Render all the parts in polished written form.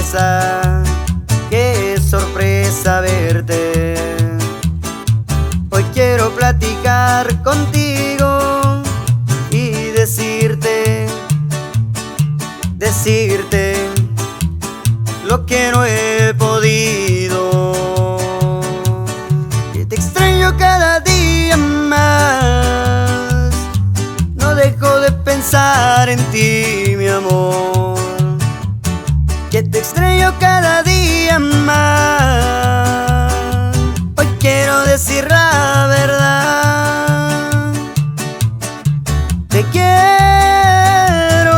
sorpresa, qué sorpresa verte. Hoy quiero platicar contigo y decirte lo que no he podido. Que te extraño cada día más, no dejo de pensar en ti, mi amor. Que te extraño cada día más. Hoy quiero decir la verdad. Te quiero,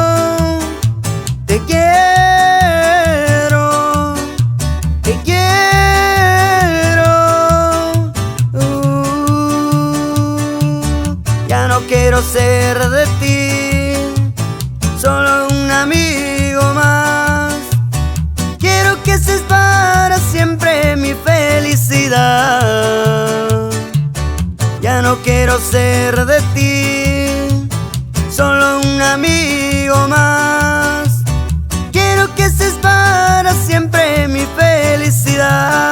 te quiero, te quiero. Ya no quiero ser de ti solo un amigo más. Quiero que seas para siempre mi felicidad. Ya no quiero ser de ti solo un amigo más. Quiero que seas para siempre mi felicidad.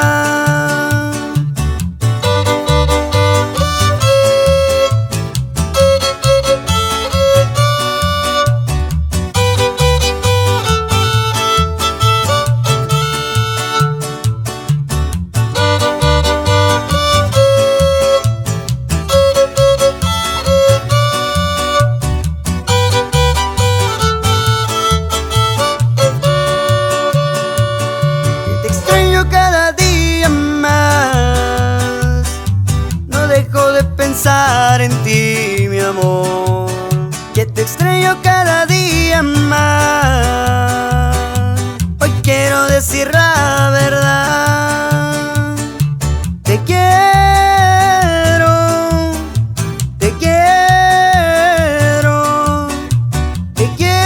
Cada día más, no dejo de pensar en ti, mi amor. Que te extraño cada día más. Hoy quiero decir la verdad. Te quiero, te quiero, te quiero.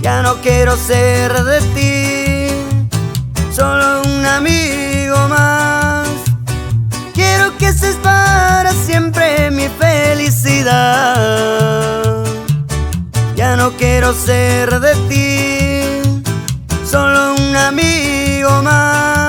Ya no quiero ser de ti solo un amigo más. Quiero que seas para siempre mi felicidad. Ya no quiero ser de ti solo un amigo más.